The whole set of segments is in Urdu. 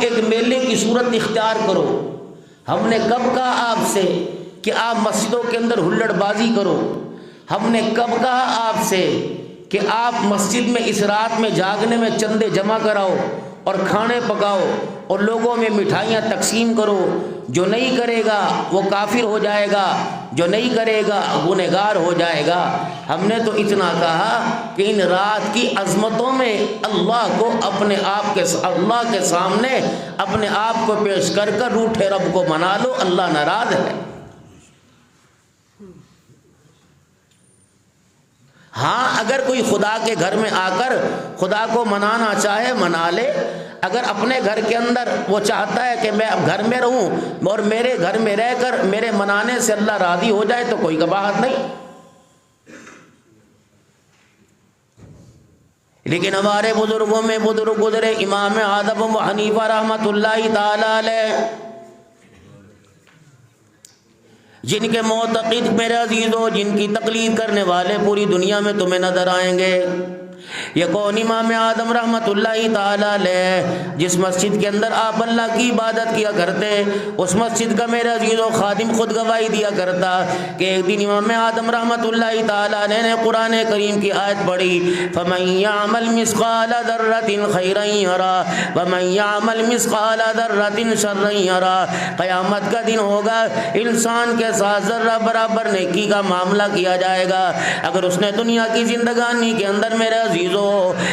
آپ ایک میلے کی صورت اختیار کرو۔ ہم نے کب کہا آپ سے کہ آپ مسجدوں کے اندر ہلڑ بازی کرو؟ ہم نے کب کہا آپ سے کہ آپ مسجد میں اس رات میں جاگنے میں چندے جمع کراؤ اور کھانے پکاؤ اور لوگوں میں مٹھائیاں تقسیم کرو؟ جو نہیں کرے گا وہ کافر ہو جائے گا، جو نہیں کرے گا گنہگار ہو جائے گا۔ ہم نے تو اتنا کہا کہ ان رات کی عظمتوں میں اللہ کو اپنے آپ کے اللہ کے سامنے اپنے آپ کو پیش کر کر روٹھے رب کو منا لو، اللہ ناراض ہے۔ ہاں اگر کوئی خدا کے گھر میں آ کر خدا کو منانا چاہے منا لے، اگر اپنے گھر کے اندر وہ چاہتا ہے کہ میں اب گھر میں رہوں اور میرے گھر میں رہ کر میرے منانے سے اللہ راضی ہو جائے تو کوئی قباحت نہیں۔ لیکن ہمارے بزرگوں میں بزرگ گزرے امام اعظم ابو حنیفہ رحمۃ اللہ تعالی علیہ، جن کے معتقد میرے عزیزوں، جن کی تقلید کرنے والے پوری دنیا میں تمہیں نظر آئیں گے۔ یہ کون امام اعظم رحمت اللہ تعالی علیہ جس مسجد کے اندر آپ اللہ کی عبادت کیا کرتے، اس مسجد کا میرے عزیزوں خادم خود گواہی دیا کرتا کہ ایک دن امام اعظم رحمت اللہ تعالی علیہ نے قرآن کریم کی آیت پڑھی، فَمَن يَعْمَلْ مِثْقَالَ ذَرَّةٍ خَيْرًا يَرَهُ وَمَن يَعْمَلْ مِثْقَالَ ذَرَّةٍ شَرًّا يَرَهُ۔ قیامت کا دن ہوگا، انسان کے ساتھ ذرہ برابر نیکی کا معاملہ کیا جائے گا۔ اگر اس نے دنیا کی زندگانی کے اندر میرے عزیزوں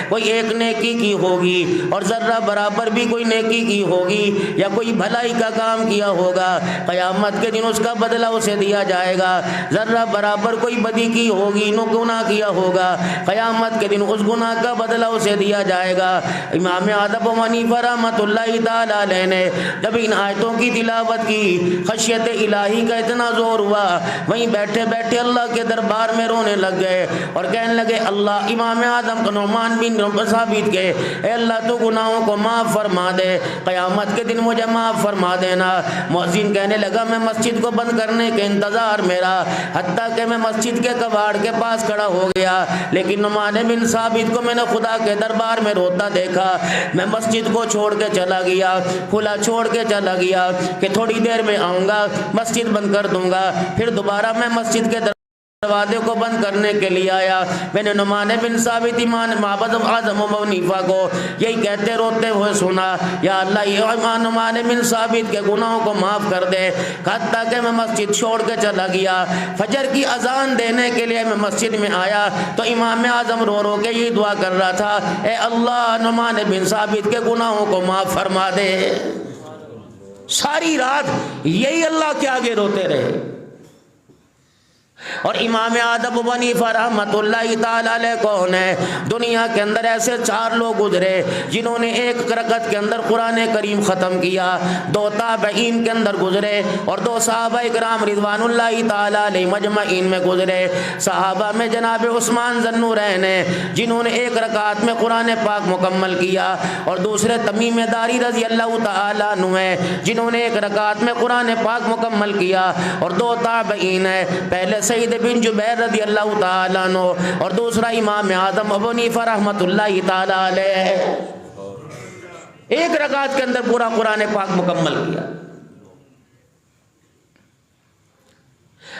کوئی ایک نیکی کی ہوگی اور ذرہ برابر بھی کوئی نیکی کی ہوگی یا کوئی بھلائی کا کام کیا ہوگا، قیامت کے دن اس کا بدلہ اسے دیا جائے گا۔ ذرہ برابر کوئی بدی کی ہوگی، گناہ کیا ہوگا، قیامت کے دن اس گناہ کا بدلہ اسے دیا جائے گا۔ امام اعظم ابو حنیفہ رحمۃ اللہ تعالی علیہ نے جب ان آیتوں کی تلاوت کی، خشیت الہی کا اتنا زور ہوا، وہیں بیٹھے بیٹھے اللہ کے دربار میں رونے لگ گئے اور کہنے لگے، اللہ امام اعظم نعمان بن ثابت کے، اے اللہ تو گناہوں کو معاف فرما دے، قیامت کے دن مجھے معاف فرما دینا۔ مؤذن کہنے لگا، میں مسجد کو بند کرنے کے انتظار میرا، حتیٰ کہ میں مسجد کے کباڑ کے پاس کھڑا ہو گیا، لیکن نعمان بن ثابت کو میں نے خدا کے دربار میں روتا دیکھا۔ میں مسجد کو چھوڑ کے چلا گیا، کھلا چھوڑ کے چلا گیا کہ تھوڑی دیر میں آؤں گا، مسجد بند کر دوں گا۔ پھر دوبارہ میں مسجد کے دروازے کو بند کرنے کے لیے آیا، میں نے نعمان بن ثابت امام اعظم ابو حنیفہ کو یہی کہتے روتے ہوئے سنا، یا اللہ یہ نعمان بن ثابت کے گناہوں کو معاف کر دے۔ حتیٰ کہ میں مسجد چھوڑ کے چلا گیا، فجر کی اذان دینے کے لیے میں مسجد میں آیا تو امام اعظم رو رو کے یہ دعا کر رہا تھا، اے اللہ نعمان بن ثابت کے گناہوں کو معاف فرما دے۔ ساری رات یہی اللہ کے آگے روتے رہے۔ اور امام اعظم ابو حنیفہ رحمۃ اللہ تعالی علیہ کون ہے؟ دنیا کے اندر ایسے 4 لوگ گزرے جنہوں نے ایک رکعت کے اندر قرآن کریم ختم کیا۔ 2 تابعین کے اندر گزرے اور 2 صحابہ کرام رضوان اللہ تعالی علیہ مجمعین میں گزرے۔ صحابہ میں جناب عثمان ذو النورین ہیں جنہوں نے ایک رکعت میں قرآن پاک مکمل کیا، اور دوسرے تمیم داری رضی اللہ تعالی عنہ ہیں جنہوں نے ایک رکعت میں قرآن پاک مکمل کیا، اور 2 تابعین ہیں، پہلے سعید بن جبیر رضی اللہ تعالیٰ عنہ اور دوسرا امام اعظم ابو حنیفہ رحمۃ اللہ تعالیٰ علیہ، ایک رکعت کے اندر پورا قرآن پاک مکمل کیا۔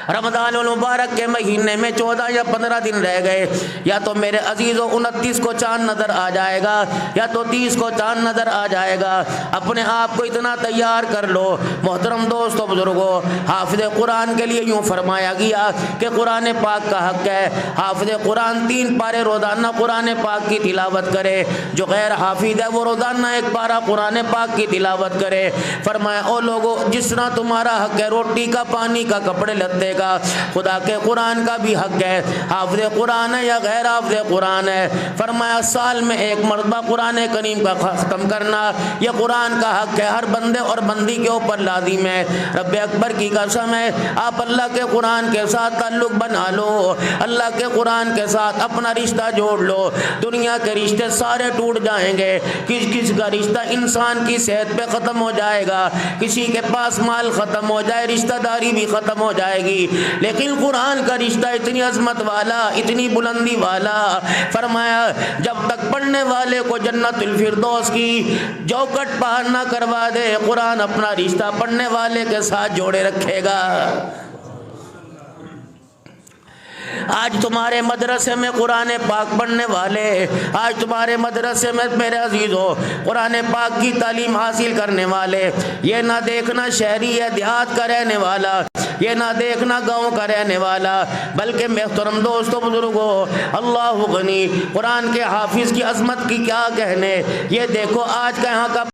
رمضان المبارک کے مہینے میں 14 یا 15 دن رہ گئے، یا تو میرے عزیزوں 29 کو چاند نظر آ جائے گا یا تو 30 کو چاند نظر آ جائے گا۔ اپنے آپ کو اتنا تیار کر لو محترم دوستو بزرگوں، حافظ قرآن کے لیے یوں فرمایا گیا کہ قرآن پاک کا حق ہے حافظ قرآن 3 پارے روزانہ قرآن پاک کی تلاوت کرے، جو غیر حافظ ہے وہ روزانہ 1 پارہ قرآن پاک کی تلاوت کرے۔ فرمایا، او لوگوں، جس طرح تمہارا حق ہے روٹی کا، پانی کا، کپڑے لتے کا، خدا کے قرآن کا بھی حق ہے، حافظ قرآن ہے یا غیر حافظ قرآن ہے۔ فرمایا، سال میں 1 مرتبہ قرآن کریم کا ختم کرنا یہ قرآن کا حق ہے، ہر بندے اور بندی کے اوپر لازم ہے۔ رب اکبر کی قسم ہے، آپ اللہ کے قرآن کے ساتھ تعلق بنا لو، اللہ کے قرآن کے ساتھ اپنا رشتہ جوڑ لو، دنیا کے رشتے سارے ٹوٹ جائیں گے۔ کس کا رشتہ انسان کی صحت پہ ختم ہو جائے گا، کسی کے پاس مال ختم ہو جائے رشتہ داری بھی ختم ہو جائے گی، ہوگی، لیکن قرآن کا رشتہ اتنی عظمت والا، اتنی بلندی والا، فرمایا جب تک پڑھنے والے کو جنت الفردوس کی چوکٹ پار نہ کروا دے، قرآن اپنا رشتہ پڑھنے والے کے ساتھ جوڑے رکھے گا۔ آج تمہارے مدرسے میں قرآن پاک پڑھنے والے، آج تمہارے مدرسے میں میرے عزیزو قرآن پاک کی تعلیم حاصل کرنے والے، یہ نہ دیکھنا شہری ہے دیہات کا رہنے والا، یہ نہ دیکھنا گاؤں کا رہنے والا، بلکہ محترم دوستو بزرگو، اللہ غنی، قرآن کے حافظ کی عظمت کی کیا کہنے، یہ دیکھو آج کا یہاں کا